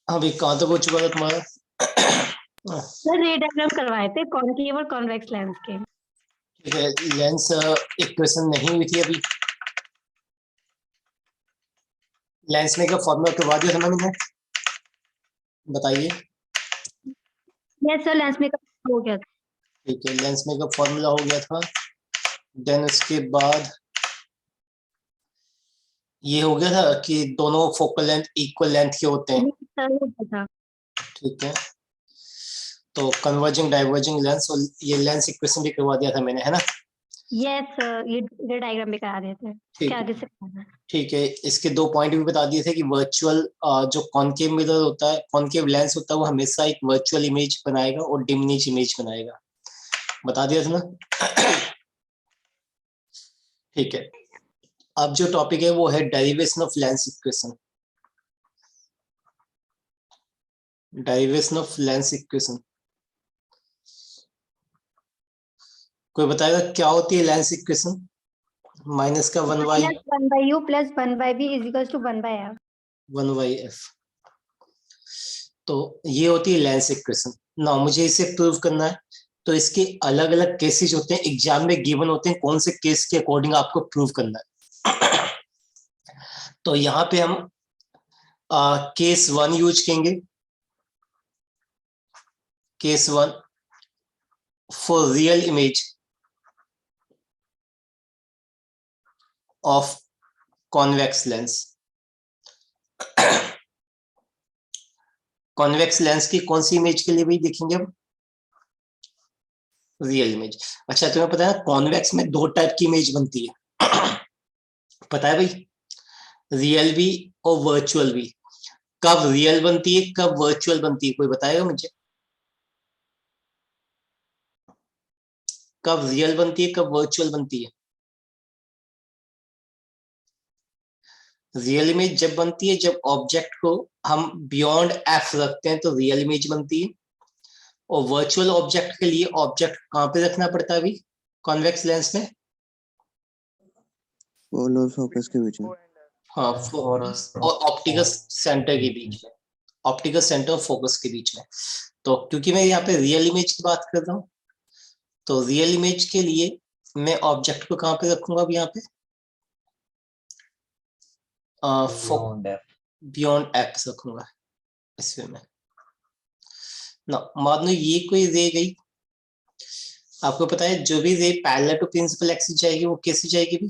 हाँ भाई, कहाँ तक हो चुका था तुम्हारा? सर रे डायग्राम करवाए थे कॉन्केव और कॉन्वेक्स लेंस के। ठीक है, लेंस इक्वेशन नहीं हुई थी अभी। लेंस में का फॉर्मूला करवा दिया था ना मैंने, बताइए। यस सर, लेंस में हो गया था। ठीक है, लेंस में का फॉर्मूला हो गया था। देन उसके बाद ये हो गया था कि दोनों फोकल लेंथ इक्वल लेंथ के होते हैं। सर हो गया था। ठीक है, तो कन्वर्जिंग डाइवर्जिंग लेंस, और ये लेंस इक्वेशन भी करवा दिया था मैंने, है ना? यस सर, ये रे डायग्राम भी करा देते हैं। ठीक क्या है, आगे से करना है? ठीक है। इसके दो पॉइंट भी बता दिए थे कि वर्चुअल जो कॉन्केव मिरर होता है, कॉन्केव लेंस होता है, वो हमेशा एक वर्चुअल इमेज बनाएगा और डिमिनिश इमेज बनाएगा, बता दिया था ना। ठीक है, अब जो टॉपिक है वो है derivation of lens equation. Derivation of lens equation, कोई बताएगा क्या होती है लेंस इक्वेशन? माइनस का 1/, 1/u plus 1/v is equal to 1/f। 1/f। तो ये होती है लेंस इक्वेशन ना। मुझे इसे प्रूव करना है, तो इसके अलग अलग केसेस होते हैं, एग्जाम में गिवन होते हैं, कौन से केस के अकॉर्डिंग आपको प्रूव करना है। तो यहाँ पे हम केस 1 यूज करेंगे। Case 1 for real image of convex lens. Convex lens की कौन सी इमेज के लिए भी देखेंगे हम? Real image. अच्छा, तुम्हें पता है कॉन्वेक्स में दो टाइप की इमेज बनती है। पता है भाई? रियल भी और वर्चुअल भी। कब रियल बनती है, कब वर्चुअल बनती है, कोई बताएगा मुझे? कब रियल बनती है, कब वर्चुअल बनती है? रियल इमेज जब बनती है जब ऑब्जेक्ट को हम बियॉन्ड एफ रखते हैं, तो रियल इमेज बनती है। और वर्चुअल ऑब्जेक्ट के लिए ऑब्जेक्ट कहाँ पे रखना पड़ता है अभी कॉन्वेक्स लेंस में? और फोकस के बीच में। हाँ, फोकस और ऑप्टिकल सेंटर के बीच में, ऑप्टिकल सेंटर और फोकस के बीच में। तो क्योंकि मैं यहाँ पे रियल इमेज की बात कर रहा हूँ, तो रियल इमेज के लिए मैं ऑब्जेक्ट को कहाँ पे रखूंगा? अब यहाँ पे बियॉन्ड एक्स रखूंगा इसमें मैं ना। मान लो ये कोई रे गई, आपको पता है जो भी ray parallel to principal axis जाएगी वो कैसे जाएगी भी?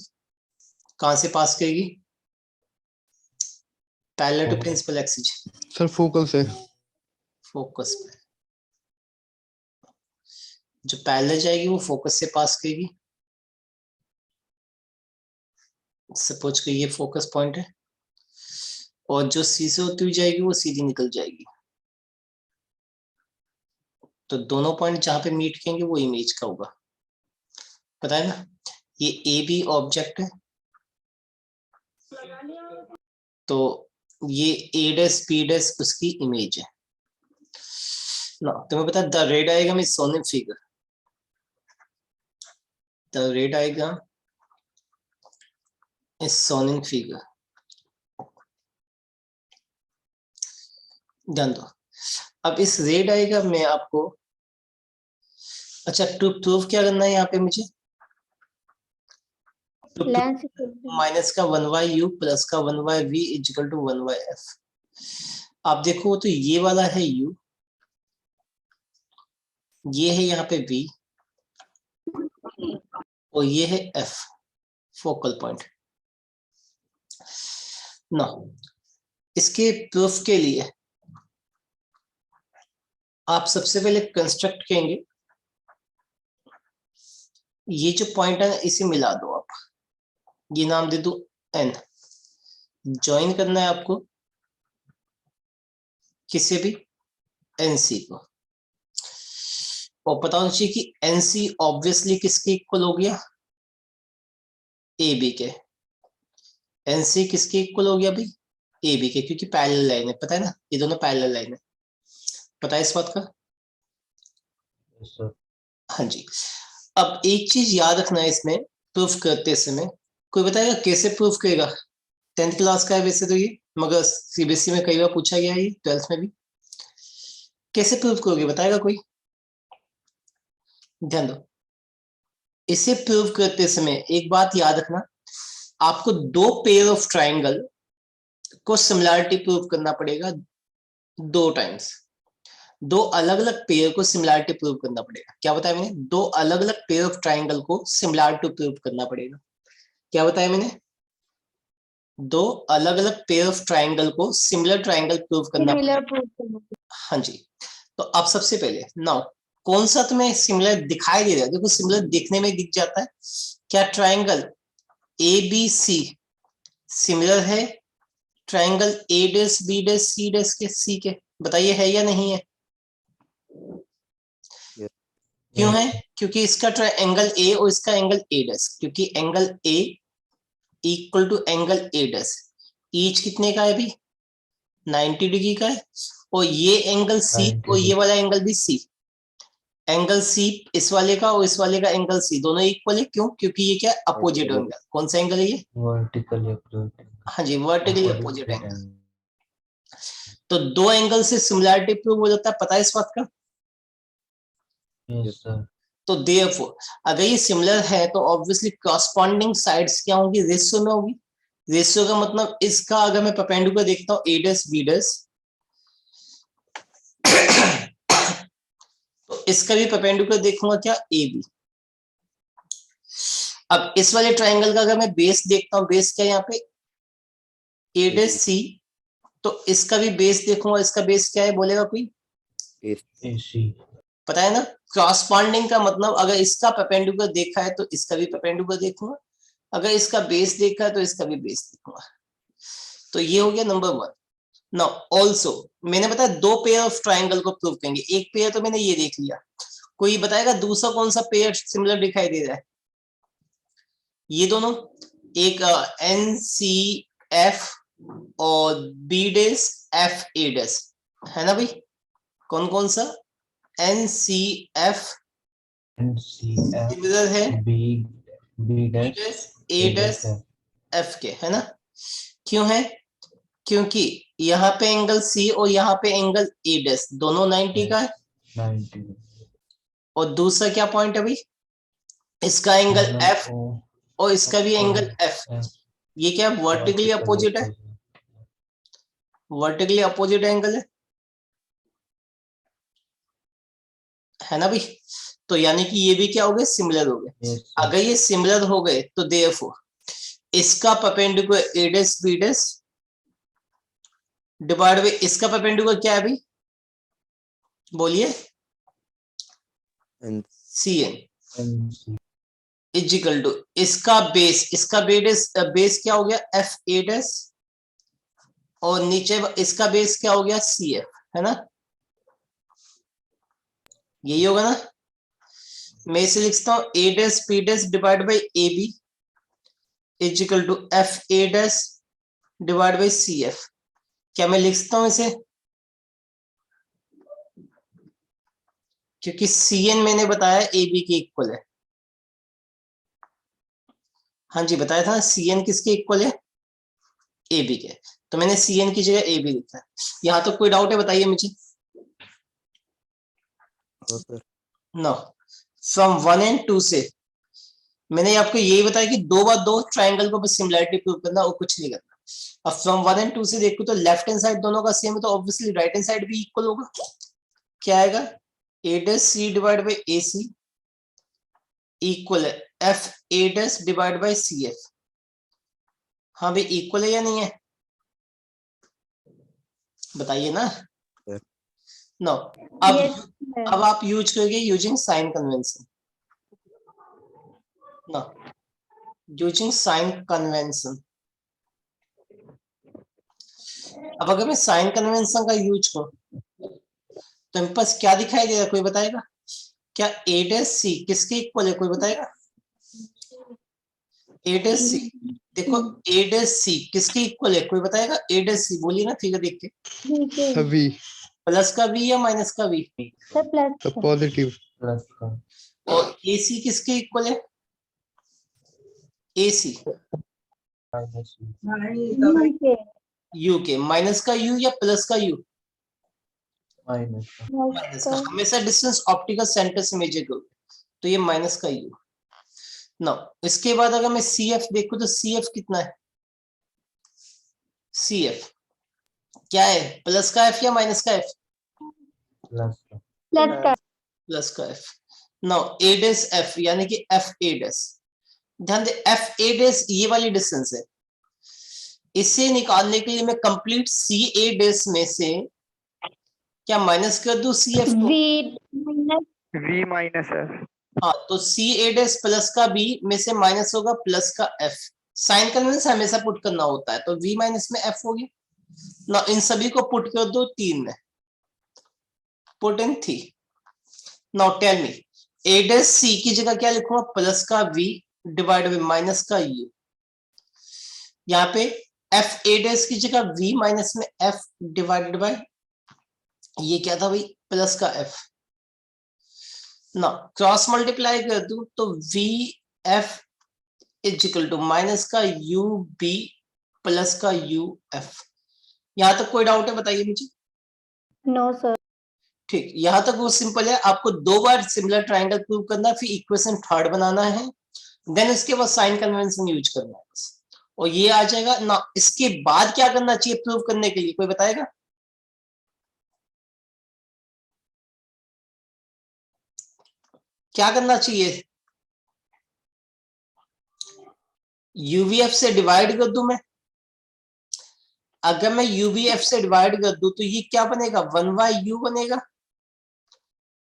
कहाँ से पास करेगी parallel to principal axis? Sir focal से। फोकस पे। जो पैरेलल जाएगी वो फोकस से पास करेगी। सपोज कि ये फोकस पॉइंट है, और जो सी से होती हुई जाएगी वो सीधी निकल जाएगी। तो दोनों पॉइंट जहां पे मीट करेंगे वो इमेज का होगा, पता है ना? ये ए बी ऑब्जेक्ट है, तो ये ए डैश बी डैश उसकी इमेज है ना। तुम्हें पता है द रे diagram is shown in figure. The रे diagram is shown in figure. ध्यान दो। अब इस रे डायग्राम में आपको, अच्छा, टू प्रूव क्या करना है यहाँ पे मुझे? लेंस माइनस का 1/u प्लस का 1/v इक्वल टू 1/f। आप देखो तो ये वाला है u, ये है यहाँ पे v, और ये है f, फोकल पॉइंट ना। इसके प्रूफ के लिए आप सबसे पहले कंस्ट्रक्ट करेंगे, ये जो पॉइंट है इसे मिला दो आप, ये नाम दे दो n। ज्वाइन करना है आपको किसी भी nc को, और पता होना चाहिए कि nc ऑब्वियसली किसके इक्वल हो गया? ab के। nc किसके इक्वल हो गया भाई? ab के, क्योंकि पैरेलल लाइन है, पता है ना, ये दोनों पैरेलल लाइन है, पता है इस बात का? हाँ जी। अब एक चीज याद रखना है इसमें प्रूफ करते समय, कोई बताएगा कैसे प्रूफ करेगा? 10th क्लास का है वैसे तो ये, मगर सीबीएसई में कई बार पूछा गया है ये, 12th में भी। कैसे प्रूव करोगे, बताएगा कोई? ध्यान दो, इसे प्रूव करते समय एक बात याद रखना, आपको दो पेयर ऑफ ट्राइंगल को सिमिलैरिटी प्रूव करना पड़ेगा 2 टाइम्स। दो अलग अलग पेयर को सिमिलैरिटी प्रूव करना पड़ेगा। क्या बताया मैंने? दो अलग अलग पेयर ऑफ ट्राइंगल को सिमिलैरिटी प्रूव करना पड़ेगा। क्या बताया मैंने? दो अलग अलग पेयर ऑफ ट्राइंगल को सिमिलर ट्राइंगल प्रूव करना सिमिलर पड़ेगा। हाँ जी। तो अब सबसे पहले नाउ कौन सा तुम्हें सिमिलर दिखाई दे रहा है? देखो सिमिलर दिखने में दिख जाता है। क्या ट्राइंगल ABC सिमिलर है ट्राइंगल ABC के? बताइए है या नहीं है? क्यों है? क्योंकि इसका एंगल A और इसका एंगल A', क्योंकि angle A equal to angle A', each कितने का है अभी? 90 डिग्री का है। और ये एंगल C और ये वाला एंगल भी C, एंगल C इस वाले का और इस वाले का एंगल C दोनों इक्वल है। क्यों? क्योंकि ये क्या अपोजिट एंगल। कौन सा एंगल है ये? Vertically opposite. हाँ जी, वर्टिकली अपोजिट एंगल। तो दो एंगल से सिमिलैरिटी प्रूव हो जाता है, पता है इस बात का? Yes sir. तो देयरफॉर अगर ये सिमिलर है तो ऑब्वियसली कॉरस्पॉन्डिंग साइड्स क्या होंगी? रेशियो में होगी। रेशियो का मतलब इसका अगर मैं परपेंडिकुलर देखता हूँ A', B', तो इसका भी परपेंडिकुलर देखूंगा क्या? AB। अब इस वाले ट्राइंगल का अगर मैं बेस देखता हूँ, बेस क्या है यहाँ पे? A', तो इसका भी बेस देखूंगा, इसका बेस क्या है बोलेगा कोई? AC। पता है ना? क्रॉसपॉन्डिंग का मतलब अगर इसका परपेंडिकुलर देखा है तो इसका भी परपेंडिकुलर देखूंगा, अगर इसका बेस देखा है तो इसका भी बेस देखूंगा। तो ये हो गया नंबर 1। नाउ ऑल्सो मैंने बताया दो पेयर ऑफ ट्राइंगल को प्रूव करेंगे। एक पेयर तो मैंने ये देख लिया, कोई बताएगा दूसरा कौन सा पेयर सिमिलर दिखाई दे रहा है? ये दोनों, एक NCF और B', FA' है ना भाई? कौन कौन सा? NCF सिमिलर है A', F के, है ना? क्यों है? क्योंकि यहाँ पे एंगल C और यहाँ पे एंगल A' दोनों 90 का है। 90। और दूसरा क्या पॉइंट है भाई? इसका एंगल F और इसका भी एंगल F, ये क्या वर्टिकली अपोजिट है? वर्टिकली अपोजिट एंगल है ना भाई? तो यानी कि ये भी क्या हो गए? सिमिलर हो गए। अगर ये सिमिलर हो गए तो देयरफॉर इसका perpendicular A', B' divide by इसका परपेंडिकुलर क्या है अभी? बोलिए। CN इज इक्वल टू इसका बेस क्या हो गया? FA' और नीचे इसका बेस क्या हो गया? CF, है ना? यही होगा ना? मैं इसे लिखता हूं A', B' divide by AB is equal to FA' divide by CF। क्या मैं लिख सकता हूं इसे? क्योंकि CN मैंने बताया AB के इक्वल है। हाँ जी, बताया था CN किसके इक्वल है? AB के। तो मैंने CN की जगह AB लिखा है। यहाँ तो कोई डाउट है? बताइए मुझे। नो, फ्रॉम 1 एंड 2 से मैंने आपको यही बताया कि दो बार दो ट्राइंगल को बस सिमिलैरिटी प्रूव करना और कुछ नहीं करना। अब फ्रॉम 1 एंड 2 से देखो तो लेफ्ट हैंड साइड दोनों का सेम है, तो ऑब्वियसली राइट हैंड साइड भी इक्वल होगा। क्या आएगा? A' divide by AC equal है FA' डिवाइड बाई CF। हाँ भाई, इक्वल है या नहीं है? बताइए ना। नो, अब आप यूज करोगे using sign convention. No, using sign convention. अब अगर मैं साइन कन्वेंशन का यूज करूं तो मेरे पास क्या दिखाई देगा? कोई बताएगा? क्या A', किसके इक्वल है? कोई बताएगा? A', देखो A', किसके इक्वल है? कोई बताएगा? A', बोलिए ना फिगर देख के। V प्लस का V या माइनस का V? the positive प्लस का। और AC किसके इक्वल है? AC minus. यू के, माइनस का यू या प्लस का यू? माइनस का माइनस का। हमेशा डिस्टेंस ऑप्टिकल सेंटर से मेजर करोगे तो ये माइनस का यू। नो, इसके बाद अगर मैं सी एफ देखूं तो सी एफ कितना है? सी एफ क्या है, प्लस का एफ या माइनस का एफ? प्लस का प्लस का प्लस का एफ। नो, ए डेस एफ यानी कि एफ ए डेस, ध्यान दे एफ ए डेस ये वाली डिस्टेंस है। इसे निकालने के लिए मैं कंप्लीट सी ए डेस में से क्या माइनस कर दूं सी एफ को? V minus V minus F. हाँ, तो सी ए डेस प्लस का बी में से माइनस होगा प्लस का एफ। साइन कन्वेंस हमेशा पुट करना होता है, तो वी माइनस में एफ हो गया ना। इन सभी को पुट कर दो 3 में, put in 3। Now tell me, A डेस सी की जगह क्या लिखूंगा? प्लस का वी डिवाइड बाय माइनस का यू। यहाँ पे एफ ए डेस की जगह वी माइनस में एफ डिवाइडेड बाय ये क्या था भाई? प्लस का एफ ना। क्रॉस मल्टीप्लाई कर दूं तो V F is equal to minus का यू बी प्लस का यू एफ। यहां तक कोई डाउट है बताइए मुझे? No sir. ठीक, यहां तक वो सिंपल है। आपको 2 बार सिमिलर ट्रायंगल प्रूव करना है, फिर इक्वेशन थर्ड बनाना है, देन इसके बाद साइन कन्वेंशन यूज करना है बस, और ये आ जाएगा ना। इसके बाद क्या करना चाहिए प्रूव करने के लिए, कोई बताएगा? क्या करना चाहिए? यूवीएफ से डिवाइड कर दूं मैं। अगर मैं यूवीएफ से डिवाइड कर दूं तो ये क्या बनेगा? 1/u बनेगा।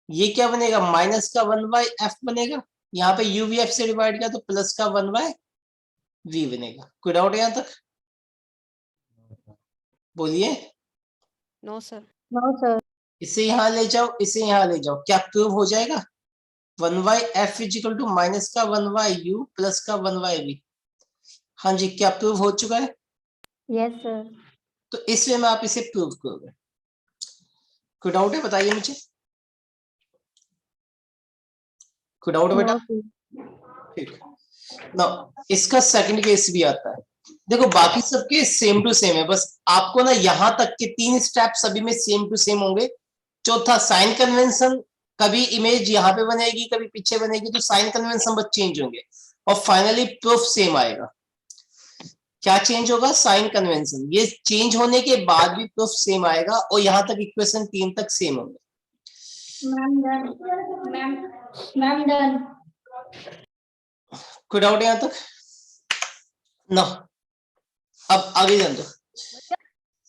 ये क्या बनेगा? माइनस का 1/f बनेगा। यहाँ पे यूवीएफ से डिवाइड किया तो प्लस का 1/v बनेगा। कोई डाउट है यहाँ तक? बोलिए। No sir. No sir. इसे यहाँ ले जाओ, इसे यहाँ ले जाओ, क्या प्रूव हो जाएगा? 1/f is equal to minus का 1/u प्लस का 1/v। हाँ जी, क्या प्रूव हो चुका है? Yes sir. तो इस वे में आप इसे प्रूव करोगे। कोई डाउट है बताइए मुझे? कोई डाउट है बेटा? ठीक ना। इसका सेकंड केस भी आता है। देखो बाकी सबके सेम टू सेम है, बस आपको ना यहाँ तक के 3 स्टेप सभी में सेम टू सेम होंगे। चौथा साइन कन्वेंशन, कभी इमेज यहाँ पे बनेगी कभी पीछे बनेगी, तो साइन कन्वेंशन बस चेंज होंगे। और फाइनली प्रूफ सेम आएगा। क्या चेंज होगा? Sign convention. ये चेंज होने के बाद भी प्रूफ सेम आएगा, और यहाँ तक इक्वेशन 3 तक सेम होंगे। Ma'am done. Ma'am done. कोई डाउट है यहाँ तक? ना। अब आगे जान दो।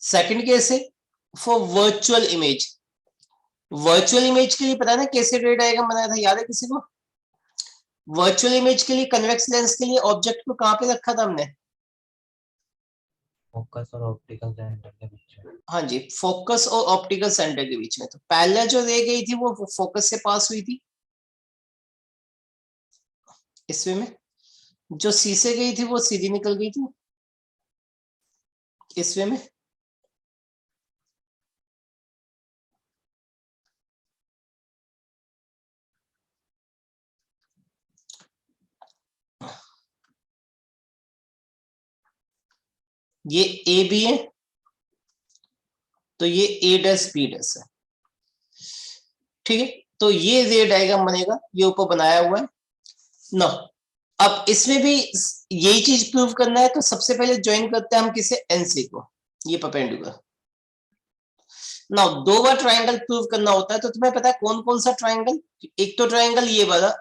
सेकंड केस है for virtual image. Virtual image के लिए पता है ना कैसे रे डायग्राम बनाया था, याद है किसी को? वर्चुअल इमेज के लिए कन्वेक्स लेंस के लिए ऑब्जेक्ट को कहां पे रखा था हमने? फोकस और ऑप्टिकल सेंटर के बीच में। हाँ जी, फोकस और ऑप्टिकल सेंटर के बीच में। तो पहले जो रे गई थी वो फोकस से पास हुई थी इस वे में, जो सी से गई थी वो सीधी निकल गई थी इस वे में। ये ए बी है तो ये ए डैश बी डैश है, ठीक है। तो ये रे डायग्राम बनेगा, ये ऊपर बनाया हुआ है ना। अब इसमें भी यही चीज प्रूव करना है, तो सबसे पहले ज्वाइन करते हैं हम किसे? एनसी को, ये परपेंडिकुलर ना। 2 बार ट्रायंगल प्रूव करना होता है, तो तुम्हें पता है कौन कौन सा ट्रायंगल? एक तो ट्रायंगल ये वाला,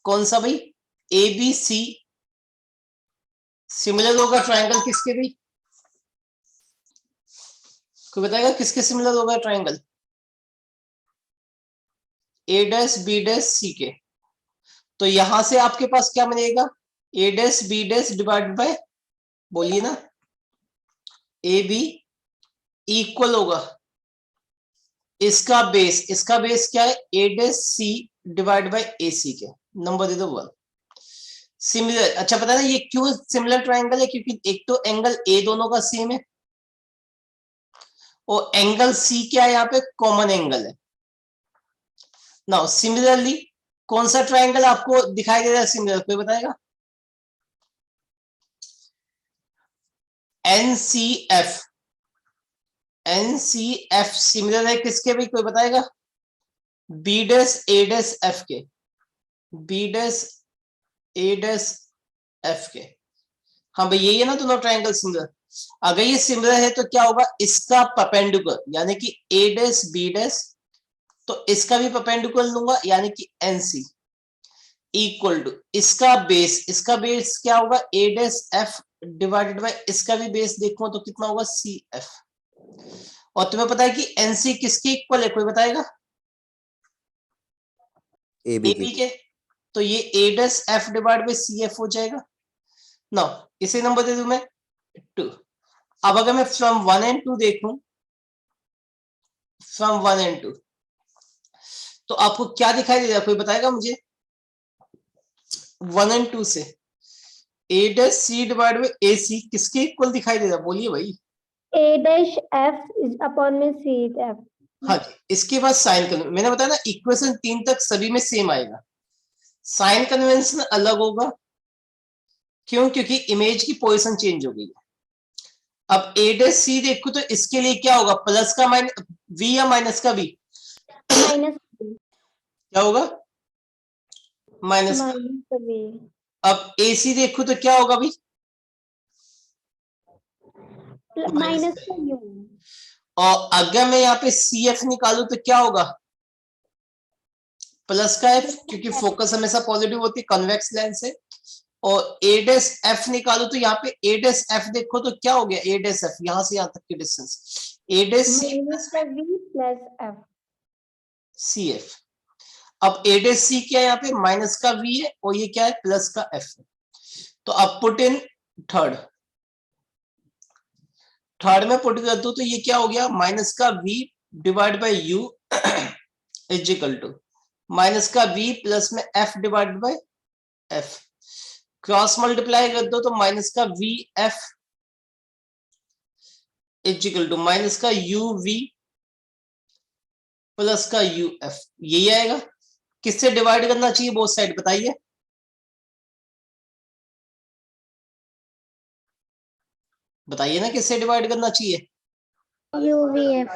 कौन सा भाई? A B C. सिमिलर होगा ट्रायंगल किसके भाई? कोई बताएगा किसके सिमिलर होगा triangle? A dash B dash C के। तो यहां से आपके पास क्या बनेगा? A dash B dash divide by, बोलिए ना, ए बी इक्वल होगा इसका बेस क्या है? ए डैश सी डिवाइड बाय ए सी के। नंबर दे दो 1। सिमिलर, अच्छा पता है ये क्यों सिमिलर ट्रायंगल है? क्योंकि एक तो एंगल ए दोनों का सेम है, और एंगल सी क्या है? यहाँ पे कॉमन एंगल है। नाउ सिमिलरली कौन सा ट्रायंगल आपको दिखाई दे रहा है सिमिलर, कोई बताएगा? एनसीएफ NCF सिमिलर है किसके भाई, कोई बताएगा? B dash A dash F के, B dash A dash F के। हाँ भाई यही है ना दोनों ट्रायंगल सिमिलर। अगर ये सिमिलर है तो क्या होगा, इसका परपेंडिकुलर यानी कि A डैश B डैश, तो इसका भी परपेंडिकुलर लूंगा यानी कि NC इक्वल टू इसका बेस क्या होगा, A dash F divided by इसका भी बेस देखो तो कितना होगा, CF। और तुम्हें पता है कि NC किसके इक्वल है, कोई बताएगा? AB AB के। तो ये A dash F divide bye CF हो जाएगा ना। इसे नंबर दे दूं मैं 2। अब अगर मैं फ्रॉम 1 and 2 देखूं, फ्रॉम 1 and 2 तो आपको क्या दिखाई दे रहा है, कोई बताएगा मुझे? 1 and 2 से A dash C divide by AC किसके इक्वल दिखाई दे रहा है, बोलिए भाई। A dash F is upon में C F. हाँ जी, इसके बाद साइन कन्वेंशन, मैंने बताया ना इक्वेशन 3 तक सभी में सेम आएगा, साइन कन्वेंशन अलग होगा। क्यों? क्योंकि इमेज की पोजीशन चेंज हो गई है। अब A डैश C देखो तो इसके लिए क्या होगा, प्लस का माइनस V या माइनस का V? माइनस क्या होगा, माइनस। V. अब AC देखो तो क्या होगा भाई, माइनस का U. और अगर मैं यहाँ पे CF निकालू तो क्या होगा, प्लस का F, क्योंकि फोकस हमेशा पॉजिटिव होती है कॉन्वेक्स लेंस से। और A डैश F निकालू तो यहाँ पे A डैश F देखो तो क्या हो गया, A डैश F यहाँ से यहाँ तक की distance A dash C minus का V प्लस F. CF। अब A डैश C क्या है, यहाँ पे माइनस का V है और ये क्या है, प्लस का F है। तो अब पुट इन थर्ड में पुट कर दो तो ये क्या हो गया, माइनस का V divide by U is equal to minus का V प्लस में F divide by F। Cross multiply कर दो तो माइनस का VF is equal to minus का UV प्लस का UF। यही आएगा। किससे डिवाइड करना चाहिए बोथ साइड, बताइए? बताइए ना किससे डिवाइड करना चाहिए? UVF.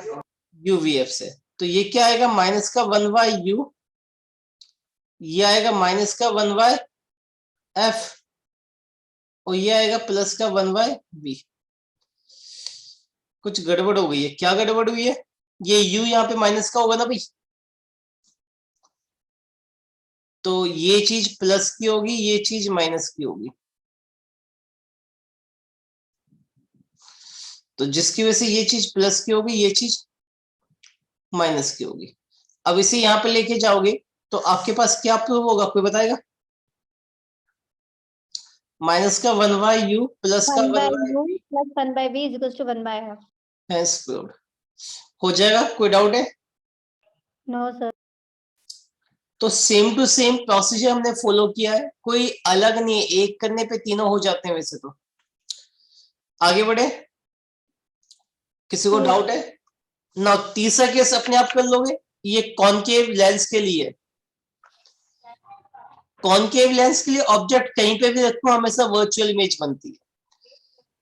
UVF से। तो ये क्या आएगा, माइनस का 1/U, ये आएगा माइनस का 1/F और ये आएगा प्लस का 1/V। कुछ गड़बड़ हो गई है, क्या गड़बड़ हुई है? ये U यहाँ पे माइनस का होगा ना भाई, तो ये चीज प्लस की होगी, ये चीज माइनस की होगी। तो जिसकी वजह से ये चीज प्लस की होगी, ये चीज माइनस की होगी। अब इसे यहाँ पे लेके जाओगे तो आपके पास क्या प्रूव होगा, कोई बताएगा? माइनस का 1/U प्लस का 1/U plus 1/V is equals to 1/F. Hence proved हो जाएगा। कोई डाउट है? No sir. तो सेम टू सेम प्रोसीजर हमने फॉलो किया है, कोई अलग नहीं है, एक करने पे तीनों हो जाते हैं वैसे तो। आगे बढ़े, किसी को डाउट है ना? तीसरा केस अपने आप कर लोगे, ये कॉनकेव लेंस के लिए। कॉनकेव लेंस के लिए ऑब्जेक्ट कहीं पे भी रखो हमेशा वर्चुअल इमेज बनती है।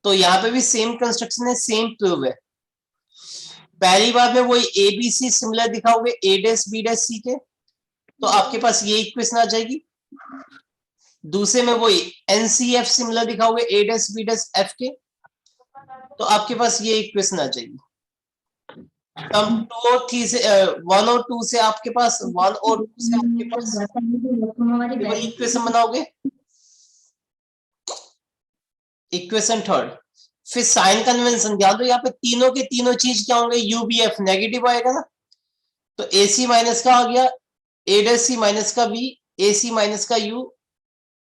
तो यहाँ पे भी सेम कंस्ट्रक्शन है, सेम प्रूव है। पहली बार में वही ABC सिमिलर दिखाओगे A dash B dash C के, तो आपके पास ये इक्वेशन आ जाएगी। दूसरे में वही NCF सिमिलर दिखाओगे A dash B dash F के, तो आपके पास ये इक्वेशन आ जाएगी। टर्म 2 और 3 से 1 और 2 से आपके पास 1 और 2 से आपके पास वही इक्वेशन बनाओगे, इक्वेशन थर्ड। फिर साइन कन्वेंशन ध्यान दो, यहाँ पे तीनों के तीनों चीज क्या होंगे, UBF नेगेटिव आएगा ना, तो AC माइनस का आ गया, A डैश C माइनस का V, AC माइनस का U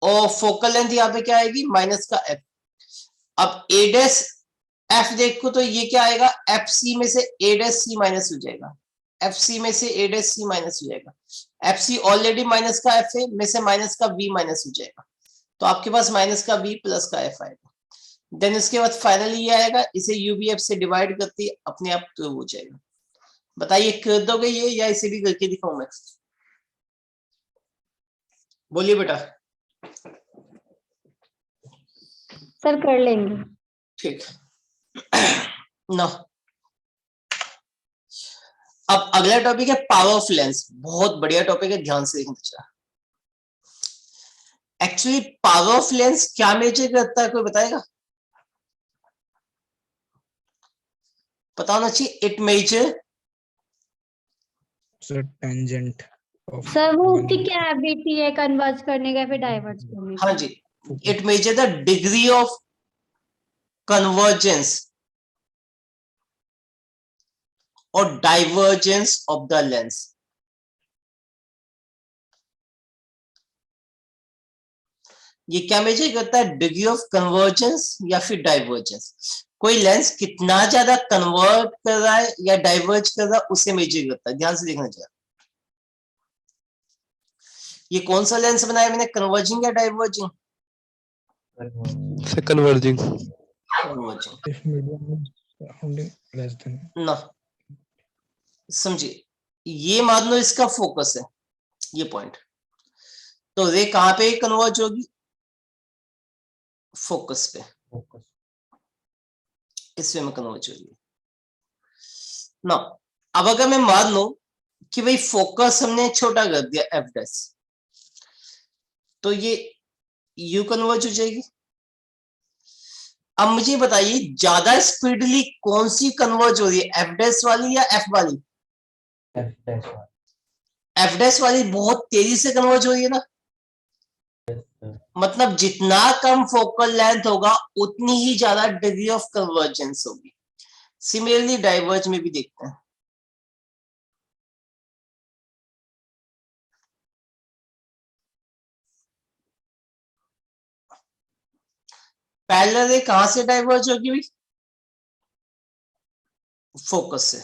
और फोकल लेंथ यहाँ पे क्या आएगी, माइनस का F। अब A डैश F देखो तो ये क्या आएगा, FC में से A डैश C माइनस हो जाएगा, FC में से A डैश C माइनस हो जाएगा। FC ऑलरेडी माइनस का F है, में से माइनस का V माइनस हो जाएगा, तो आपके पास माइनस का V प्लस का F आएगा। देन इसके बाद फाइनली ये आएगा, इसे UBF से डिवाइड करती है अपने आप तो हो जाएगा। बताइए कर दोगे ये या इसे भी करके दिखाऊं मैं? बोलिए बेटा। सर कर लेंगे। ठीक ना, अब अगला टॉपिक है पावर ऑफ लेंस, बहुत बढ़िया टॉपिक है, ध्यान से देखना चाहिए। एक्चुअली पावर ऑफ लेंस क्या मेजर करता है, कोई बताएगा? पता होना चाहिए। It measure sir tangent of sir वो उसकी कैपेबिलिटी है कन्वर्ज करने का फिर डाइवर्ज करने का। हाँ जी, it measure the degree of convergence और डाइवर्जेंस ऑफ द लेंस। ये क्या मेजर करता है? डिग्री ऑफ कन्वर्जेंस या फिर डाइवर्जेंस। कोई लेंस कितना ज्यादा कन्वर्ट कर रहा है या डाइवर्ज कर रहा है उसे मेजर करता है। ध्यान से देखना चाहिए। ये कौन सा लेंस बनाया मैंने, कन्वर्जिंग या diverging? Converging. Converging if medium surrounding less than ना, समझिए, ये मान लो इसका फोकस है, ये पॉइंट, तो रे कहां पे कन्वर्ज होगी? फोकस पे, फोकस इस वे में कन्वर्ज होगी ना। अब अगर मैं मान लो कि भाई फोकस हमने छोटा कर दिया एफ डैश, तो ये यू कन्वर्ज हो जाएगी। अब मुझे बताइए ज्यादा स्पीडली कौन सी कन्वर्ज हो रही है, एफ डैश वाली या एफ वाली? एफ डैश एफ डैश वाली बहुत तेजी से कन्वर्ज हो रही है ना, मतलब जितना कम फोकल लेंथ होगा उतनी ही ज्यादा डिग्री ऑफ कन्वर्जेंस होगी। सिमिलरली डाइवर्ज में भी देखते हैं। पैरेलल रे कहां से डाइवर्ज होगी भाई? फोकस से।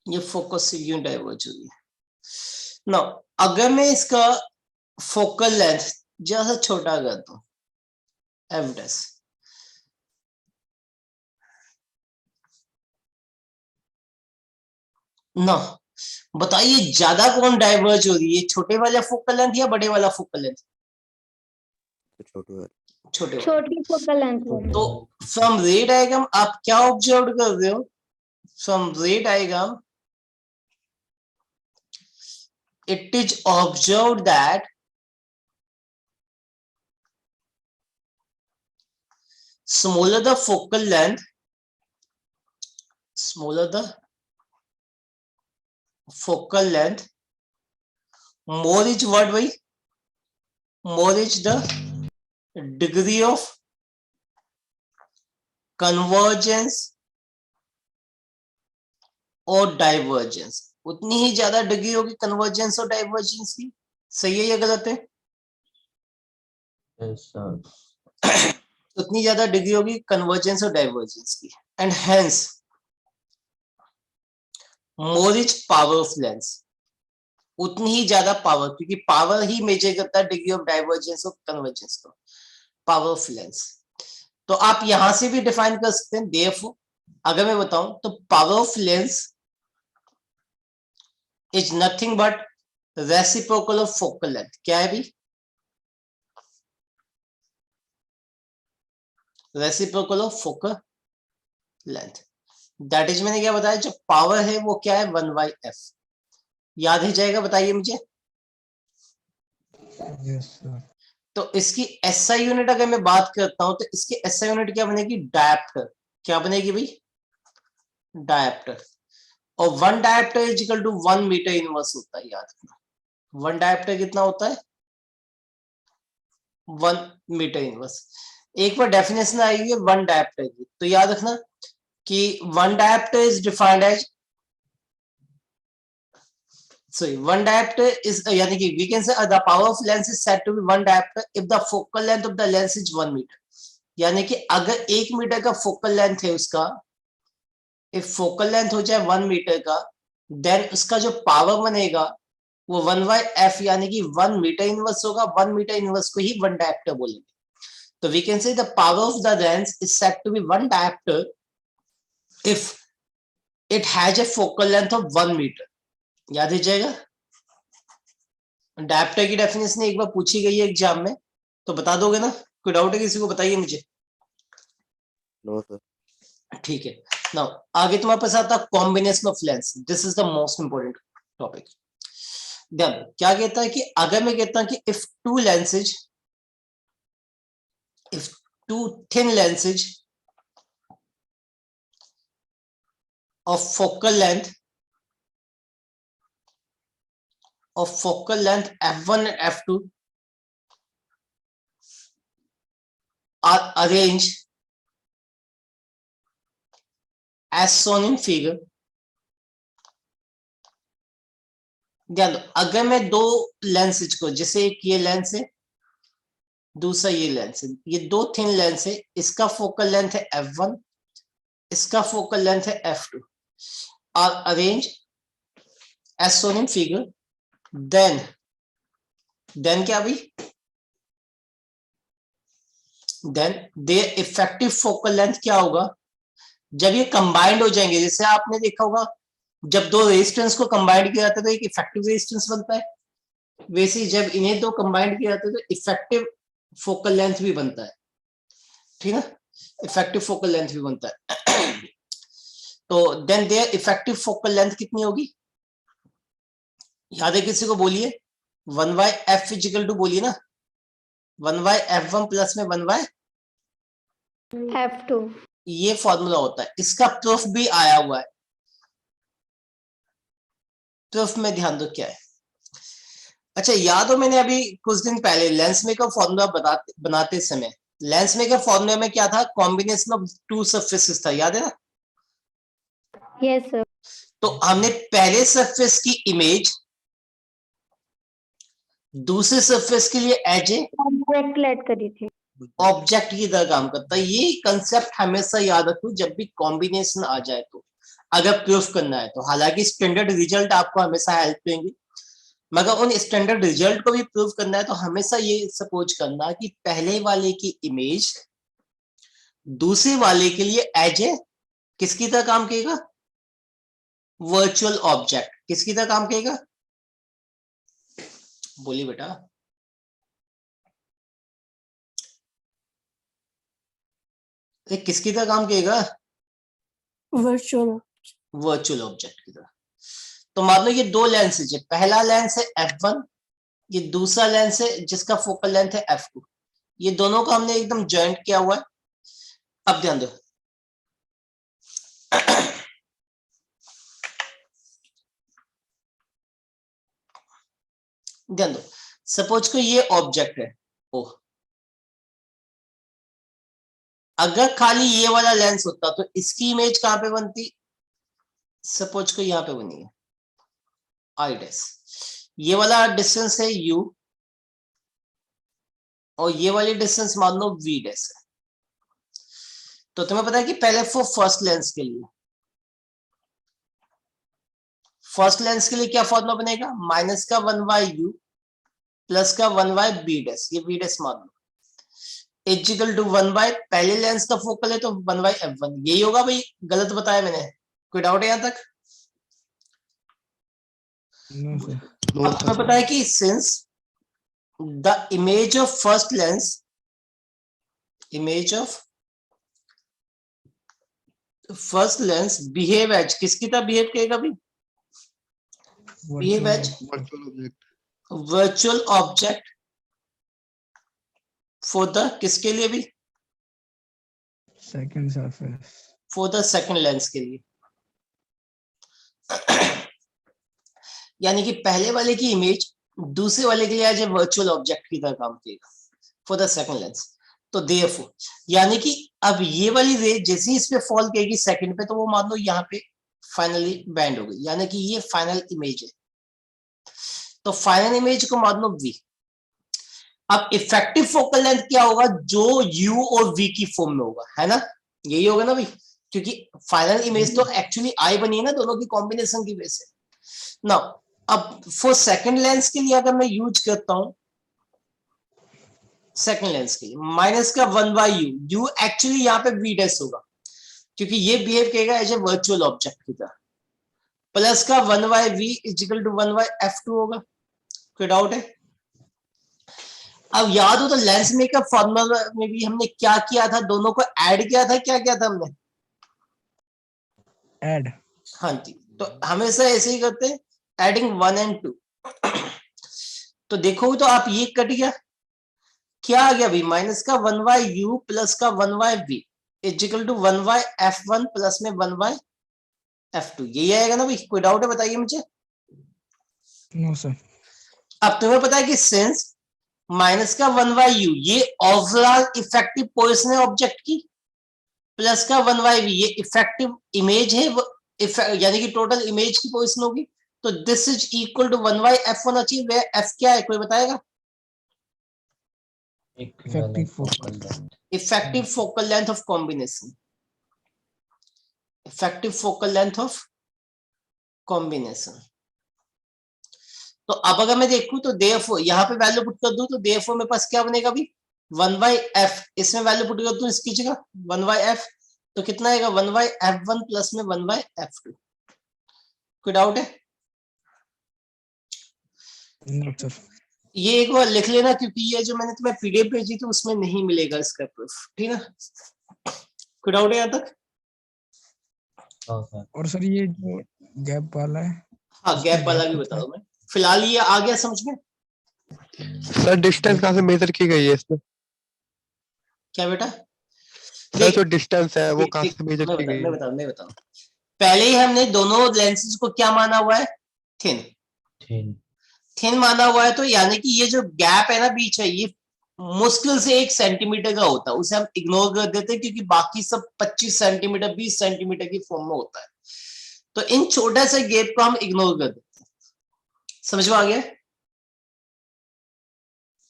ये फोकस से यूं डाइवर्ज होगी ना। अगर मैं इसका फोकल लेंथ जरा सा छोटा कर दूं, एफ डैश, ना, बताइए ज्यादा कौन डाइवर्ज हो रही है, छोटे वाला फोकल लेंथ या बड़े वाला फोकल लेंथ? छोटे वाला। छोटी फोकल लेंथ तो फ्रॉम रे डायग्राम आप क्या ऑब्जर्व कर रहे हो? फ्रॉम रे diagram it is observed that smaller the focal length, more is what by? More is the degree of convergence और डाइवर्जेंस, उतनी ही ज्यादा डिग्री होगी कन्वर्जेंस और डाइवर्जेंस की। सही है या गलत है? उतनी ज्यादा डिग्री होगी कन्वर्जेंस और डाइवर्जेंस की। And hence more is power of lens, उतनी ही ज्यादा पावर, क्योंकि पावर ही मेजर करता है डिग्री ऑफ डाइवर्जेंस और कन्वर्जेंस को, पावर ऑफ लेंस। तो आप यहां से भी डिफाइन कर सकते हैं। देयरफॉर अगर मैं बताऊं तो power of lens is nothing but reciprocal of focal length. क्या है भी? Reciprocal of focal length. That is, मैंने क्या बताया, जो पावर है वो क्या है, 1/f। याद ही जाएगा, बताइए मुझे। Yes sir. तो इसकी एसआई यूनिट अगर मैं बात करता हूं तो इसकी एसआई यूनिट क्या बनेगी, डायप्टर। क्या बनेगी भाई? डायप्टर। और 1 dioptre is equal to 1 metre inverse होता है, याद रखना। 1 डायप्टर कितना होता है? 1 मीटर इनवर्स। एक बार डेफिनेशन आएगी 1 डायप्टर की, तो याद रखना कि 1 dioptre is defined as, sorry, 1 diopter is यानी कि we can say the power of lens is said to be 1 diopter if the focal length of the lens is 1 meter। यानी कि अगर 1 मीटर का फोकल लेंथ है उसका, if focal length हो जाए 1 मीटर का, देन उसका जो पावर बनेगा वो 1/f यानी कि 1 मीटर इनवर्स होगा। 1 मीटर इनवर्स को ही 1 डायप्टर बोलेंगे। तो we can say the power of the lens is said to be 1 diopter if it has a focal length of 1 meter। याद ही जाएगा। डायप्टर की डेफिनेशन एक बार पूछी गई है एग्जाम में, तो बता दोगे ना? कोई डाउट है किसी को, बताइए मुझे। No sir. ठीक है, नाउ आगे तुम्हारे पास आता combination of lens. This is the most important topic. ध्यान दो, क्या कहता है कि अगर मैं कहता हूं कि if two thin lenses of focal length f1 and f2 are arranged as shown in figure। ध्यान दो, अगर मैं दो लेंसेज को, जैसे एक ये लेंस है, दूसरा ये लेंस है, ये दो थिन लेंस है, इसका फोकल लेंथ है f1, इसका फोकल लेंथ है f2, are arrange as shown in figure, then क्या भाई, then their effective focal length क्या होगा जब ये कंबाइंड हो जाएंगे। जैसे आपने देखा होगा जब दो रेजिस्टेंस को कंबाइंड किया जाता है तो एक इफेक्टिव रेजिस्टेंस बनता है, वैसे ही जब इन्हें दो कंबाइंड किया जाता है तो इफेक्टिव फोकल लेंथ भी बनता है। ठीक है, इफेक्टिव फोकल लेंथ भी बनता है। तो then their effective focal length कितनी होगी, याद है किसी को, बोलिए। 1/f इक्वल टू, बोलिए ना, 1/f1 प्लस में 1/, F2। ये फॉर्मूला होता है। इसका प्रूफ भी आया हुआ है। प्रूफ में ध्यान दो क्या है। अच्छा, याद हो मैंने अभी कुछ दिन पहले लेंस मेकर फॉर्मूला बनाते समय, लेंस मेकर फॉर्मूला में क्या था, कॉम्बिनेशन ऑफ टू सरफेसेस था, याद है ना। Yes sir. तो हमने पहले सरफेस की इमेज दूसरे सरफेस के लिए एज ए ऑब्जेक्ट करी थी, ऑब्जेक्ट की तरह काम करता है। ये कंसेप्ट हमेशा याद रखो जब भी कॉम्बिनेशन आ जाए तो, अगर प्रूफ करना है तो। हालांकि स्टैंडर्ड रिजल्ट आपको हमेशा हेल्प देंगे, मगर उन स्टैंडर्ड रिजल्ट को भी प्रूफ करना है तो हमेशा ये सपोज करना कि पहले वाले की इमेज दूसरे वाले के लिए एज ए किसकी तरह काम करेगा, वर्चुअल ऑब्जेक्ट। किसकी तरह काम करेगा, बोलिए बेटा। किसकी तरह काम करेगा, वर्चुअल ऑब्जेक्ट की तरह। तो मान लो ये दो लेंस है, पहला लेंस है f1, ये दूसरा लेंस है जिसका फोकल लेंथ है f2, ये दोनों को हमने एकदम जॉइंट किया हुआ है। अब ध्यान दो, ध्यान दो, सपोज को ये ऑब्जेक्ट है ओ, अगर खाली ये वाला लेंस होता तो इसकी इमेज कहां पे बनती, सपोज को यहां पे बनी है आई डैश, ये वाला डिस्टेंस है u और ये वाली डिस्टेंस मान लो v डैश है। तो तुम्हें पता है कि पहले फर्स्ट लेंस के लिए, क्या फॉर्मूला बनेगा, माइनस का 1/u प्लस का 1/b डैश, ये v डैश मान लो, इक्वल टू 1/ पहले लेंस का फोकल है तो 1/f1। यही होगा भाई, गलत बताया मैंने, कोई डाउट है यहां तक। No sir. अब तुम्हें पता है कि since the image of first lens, behave as, किसकी तरह बिहेव करेगा भाई, behave as virtual object for the, किसके लिए भी, second surface, for the second lens के लिए। यानी कि पहले वाले की इमेज दूसरे वाले के लिए एज ए वर्चुअल ऑब्जेक्ट की तरह काम करेगा फॉर द सेकंड लेंस। तो देयरफॉर, यानी कि अब ये वाली रे जैसे इस पे फॉल करेगी सेकंड पे, तो वो मान लो यहाँ पे फाइनली बैंड हो गई, यानी कि ये फाइनल इमेज है। तो फाइनल इमेज को मान लो v। अब इफेक्टिव फोकल लेंथ क्या होगा, जो u और v की फॉर्म में होगा, है ना, यही होगा ना भाई, क्योंकि फाइनल इमेज तो एक्चुअली आई बनी है ना दोनों की कॉम्बिनेशन की वजह से। नाउ अब फॉर सेकंड लेंस के लिए अगर मैं यूज करता हूं, सेकंड लेंस के लिए माइनस का 1/u, u एक्चुअली यहाँ पे v डैश होगा क्योंकि ये बिहेव करेगा एज ए वर्चुअल ऑब्जेक्ट की तरह, प्लस का 1/v इक्वल टू 1/f2 होगा। कोई डाउट है। अब याद हो तो लेंस मेकर फॉर्मूला में भी हमने क्या किया था, दोनों को ऐड किया था, क्या किया था हमने? ऐड। हाँ जी, तो हमेशा ऐसे ही करते हैं, एडिंग 1 and 2। तो देखोगे तो आप ये कट गया, क्या आ गया भाई, माइनस का 1/u प्लस का 1/v is equal to 1/f1 plus में 1/f2। यही आएगा ना भाई? कोई डाउट है बताइए मुझे। No sir. अब तुम्हें पता है कि सिंस माइनस का 1/u ये ओवरऑल इफेक्टिव पोजीशन है ऑब्जेक्ट की, प्लस का 1/v ये इफेक्टिव इमेज है, यानी कि टोटल इमेज की पोजीशन होगी, तो this is equal to 1/f1 achieve, where f क्या है कोई बताएगा? Effective focus. Effective focal length of combination, effective focal length of combination. तो अब अगर मैं देखूं तो देयरफॉर यहाँ पे वैल्यू पुट कर दूं तो देयरफॉर मेरे पास क्या बनेगा अभी, 1/f, इसमें वैल्यू पुट कर दूं इसकी जगह 1/f, तो कितना आएगा 1/f1 प्लस में 1/f2। कोई डाउट है? No sir. ये एक बार लिख लेना, क्योंकि ये जो मैंने तुम्हें पीडीएफ भेजी थी उसमें नहीं मिलेगा इसका प्रूफ, ठीक है ना? कोई डाउट है यहाँ तक? और सर ये जो गैप वाला है, हाँ, गैप वाला भी बता दो मैं, फिलहाल ये आ गया समझ में? सर डिस्टेंस कहाँ से मेजर की गई है इसमें? क्या बेटा? सर जो डिस्टेंस है वो देख, कहाँ देख, से मेजर की गई है? मैं बताऊं। पहले ही हमने दोनों लेंसेज को क्या माना हुआ है, थिन थिन माना हुआ है, तो यानी कि ये जो गैप है ना बीच है, ये मुश्किल से 1 सेंटीमीटर का होता है, उसे हम इग्नोर कर देते हैं क्योंकि बाकी सब 25 सेंटीमीटर 20 सेंटीमीटर की फॉर्म में होता है, तो इन छोटे से गैप को हम इग्नोर कर देते हैं। समझ में आ गया?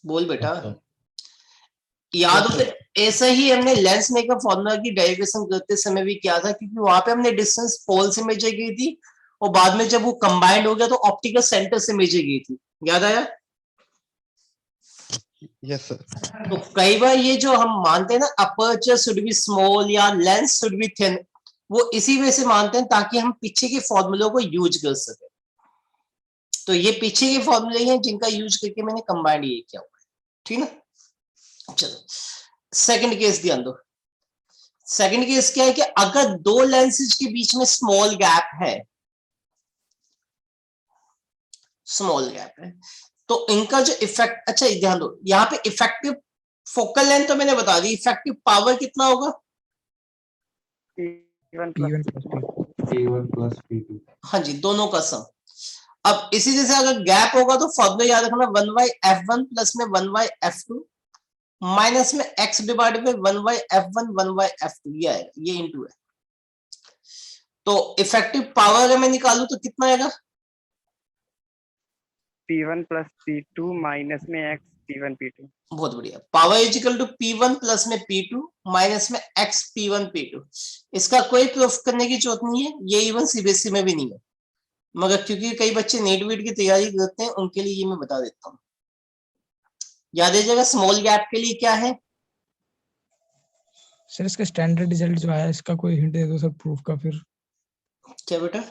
बोल बेटा। याद हो तो ऐसा ही हमने लेंस मेकर फॉर्मूला की डेरिवेशन करते समय भी किया था, क्योंकि वहां पे हमने डिस्टेंस पोल से मेजर की थी और बाद में जब वो कंबाइंड हो गया तो ऑप्टिकल सेंटर से मेजर की थी, याद आया? Yes sir. तो कई बार ये जो हम मानते हैं ना अपर्चर शुड बी स्मॉल या लेंस शुड बी थिन, वो इसी वजह से मानते हैं ताकि हम पीछे के फॉर्मूलों को यूज कर सके। तो ये पीछे के फॉर्मूले हैं जिनका यूज करके मैंने कंबाइंड ये किया हुआ है, ठीक ना? चलो सेकंड केस ध्यान दो। सेकंड केस क्या है कि अगर दो लेंसेज के बीच में स्मॉल गैप है, स्मॉल गैप है, तो इनका जो इफेक्ट, अच्छा ध्यान दो, यहाँ पे इफेक्टिव फोकल लेंथ तो मैंने बता दी, इफेक्टिव पावर कितना होगा? P1 plus P2। हाँ जी, दोनों का सम। अब इसी जैसे अगर गैप होगा तो फॉर्मूला याद रखना 1/f1 प्लस में 1/f2 माइनस में x divided by 1/f1 1/f2, ये आएगा, ये इनटू है। तो इफेक्टिव पावर अगर मैं निकालूं तो कितना आएगा? P1 plus P2 माइनस में x P1 P2। बहुत बढ़िया। Power is equal to P1 plus में P2 माइनस में x P1 P2। इसका कोई प्रूफ करने की जरूरत नहीं है, ये इवन सीबीएसई में भी नहीं है, मगर क्योंकि कई बच्चे नेट वीट की तैयारी करते हैं उनके लिए ये मैं बता देता हूँ। याद रखिएगा स्मॉल गैप के लिए क्या है? सर इसका स्टैंडर्ड रिजल्ट जो आया इसका कोई हिंट दे दो सर प्रूफ का। फिर क्या बेटा?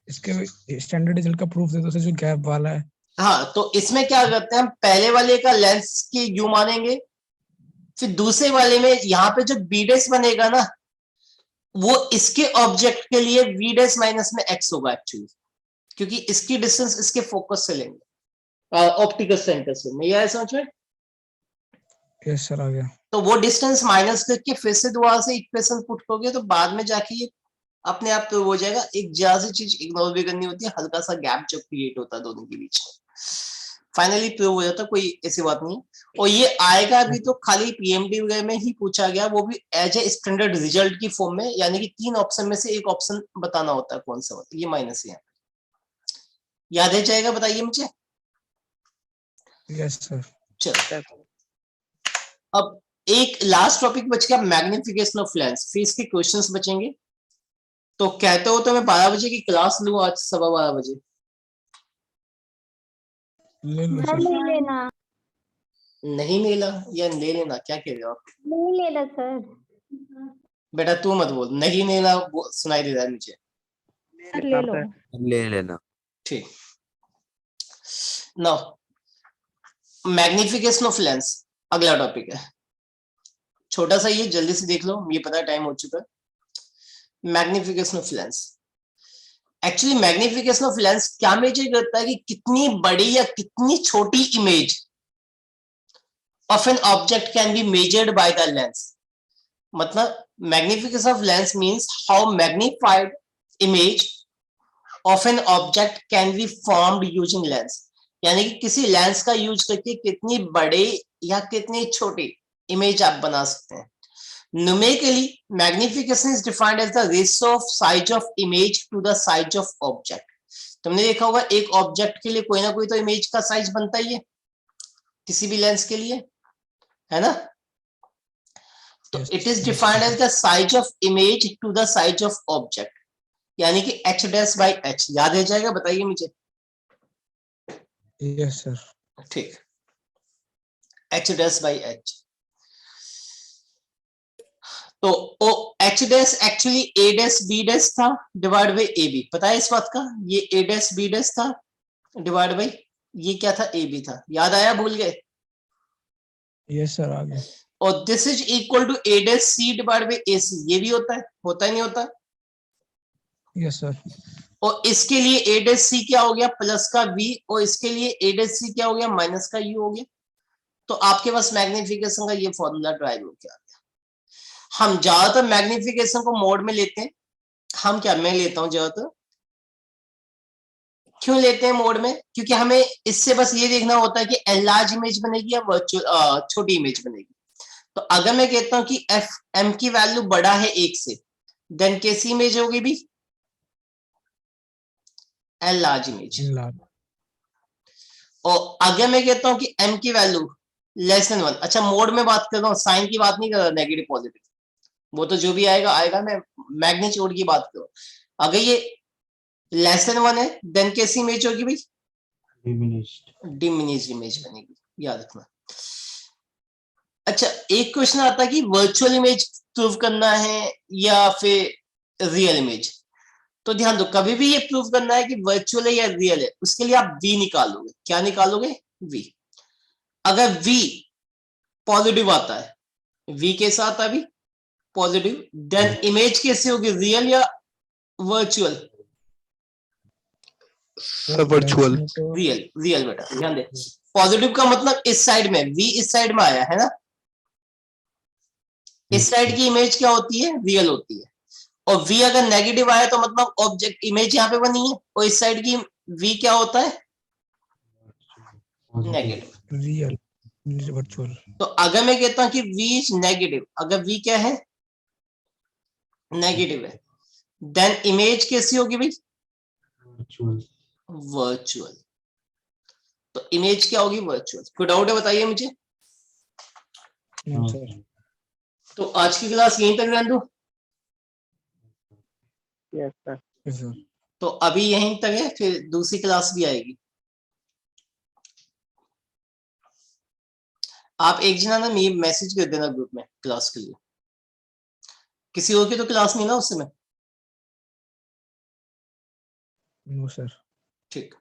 इसके स्टैंडर्ड रिजल्ट का प्रूफ दे दो सर जो गैप वाला है। हाँ, तो इसमें क्या करते हैं हम, पहले वाले का लेंस की यू मानेंगे, फिर दूसरे वाले में यहाँ पे जो बी डेस बनेगा ना, वो इसके ऑब्जेक्ट के लिए वी डेस माइनस में एक्स होगा एक्चुअली, क्योंकि इसकी डिस्टेंस इसके फोकस से लेंगे, ऑप्टिकल सेंटर से। नहीं आया समझ में? यस सर आ गया। तो वो डिस्टेंस माइनस करके फिर से दोबारा से इक्वेशन पुट करोगे तो बाद में जाके ये अपने आप प्रूव हो जाएगा। एक ज्यादा चीज इग्नोर भी करनी होती है, हल्का सा गैप जो क्रिएट होता है दोनों के बीच में, फाइनली प्रूव हो जाता है, कोई ऐसी बात नहीं है। और ये आएगा भी तो खाली पीएमडी वगैरह में ही पूछा गया, वो भी एज ए स्टैंडर्ड रिजल्ट की फॉर्म में, यानी कि 3 ऑप्शन में से एक ऑप्शन बताना होता है कौन सा होता है। ये माइनस है, याद है जाएगा? बताइए मुझे। Yes sir. चलो अब एक लास्ट टॉपिक बच गया, मैग्निफिकेशन ऑफ लेंस, फिर इसके क्वेश्चंस बचेंगे। तो कहते हो तो मैं 12 बजे की क्लास लूं आज 12:15 बजे? ले लो सर। नहीं लेना, नहीं लेला या ले लेना, क्या कह रहे हो आप? नहीं लेना सर। बेटा तू मत बोल, नहीं लेना सुनाई दे रहा है मुझे। सर ले लो। ले लेना। ठीक। नाउ मैग्निफिकेशन ऑफ लेंस अगला टॉपिक है, छोटा सा ये, जल्दी से देख लो, ये पता है टाइम हो चुका है। Magnification of lens, actually magnification of lens क्या मेजर करता है कि कितनी बड़ी या कितनी छोटी image of an object can be measured by the lens. मतलब magnification of lens means how magnified image of an object can be formed using lens, यानी कि किसी लेंस का यूज करके कितनी बड़े या कितनी छोटी इमेज आप बना सकते हैं। Numerically magnification is defined as the ratio of size of image to the size of object. तुमने देखा होगा एक ऑब्जेक्ट के लिए कोई ना कोई तो इमेज का साइज बनता ही है किसी भी लेंस के लिए, है ना? तो it is defined as the size of image to the size of object, यानी कि h डैश बाई h, याद रह जाएगा? बताइए मुझे। Yes sir. ठीक, h डैश बाई h। तो ओ h dash actually a dash b dash था डिवाइड बाई ab, पता है इस बात का? ये a डैश b डैश था डिवाइड बाई ये क्या था, ab था। याद आया? भूल गए? यस सर, आ गया। और this is equal to a dash c divide by ac, ये भी होता है नहीं होता? Yes sir. और इसके लिए a डैश c क्या हो गया, प्लस का v, और इसके लिए a डैश c क्या हो गया, माइनस का u हो गया। तो आपके पास मैग्निफिकेशन का ये फॉर्मूला ड्राइव हो गया। हम ज्यादातर मैग्निफिकेशन को मोड में लेते हैं, हम क्या, मैं लेता हूं ज्यादातर। क्यों लेते हैं मोड में? क्योंकि हमें इससे बस ये देखना होता है कि एनलार्ज इमेज बनेगी या वर्चुअल छोटी इमेज बनेगी। तो अगर मैं कहता हूं कि एफ एम की वैल्यू बड़ा है 1 से, देन कैसी इमेज होगी भी? Enlarge image. और अगर मैं कहता हूं कि m की वैल्यू लेस देन 1, अच्छा मोड में बात कर रहा हूं, साइन की बात नहीं कर रहा, नेगेटिव पॉजिटिव, वो तो जो भी आएगा आएगा, मैं मैग्नीट्यूड की बात कर रहा हूं। अगर ये लेस देन 1 है देन कैसी इमेज होगी भाई? डिमिनिश्ड इमेज बनेगी, याद रखना। अच्छा, एक क्वेश्चन आता है कि वर्चुअल इमेज प्रूव करना है या फिर रियल इमेज। तो ध्यान दो, कभी भी ये प्रूव करना है कि वर्चुअल है या रियल है, उसके लिए आप v निकालोगे। क्या निकालोगे? v। अगर v पॉजिटिव आता है, v के साथ अभी पॉजिटिव, देन इमेज कैसे होगी, रियल या वर्चुअल? वर्चुअल। रियल, रियल बेटा, ध्यान दे। पॉजिटिव का मतलब इस साइड में, v इस साइड में आया है ना, इस साइड की इमेज क्या होती है, रियल होती है। और v अगर नेगेटिव आया तो मतलब ऑब्जेक्ट इमेज यहाँ पे बनी है, और इस साइड की v क्या होता है, नेगेटिव, रियल वर्चुअल। तो अगर मैं कहता हूं कि v इज नेगेटिव, अगर v क्या है, नेगेटिव है, देन इमेज कैसी होगी भाई, वर्चुअल। तो इमेज क्या होगी, वर्चुअल। कोई डाउट है बताइए मुझे। तो आज की क्लास यहीं तक रहने दो। Yes sir. Yes sir. तो अभी यहीं तक है, फिर दूसरी क्लास भी आएगी। आप एक जना ना मैसेज कर देना ग्रुप में क्लास के लिए, किसी और की तो क्लास नहीं ना उस समय। No sir. ठीक।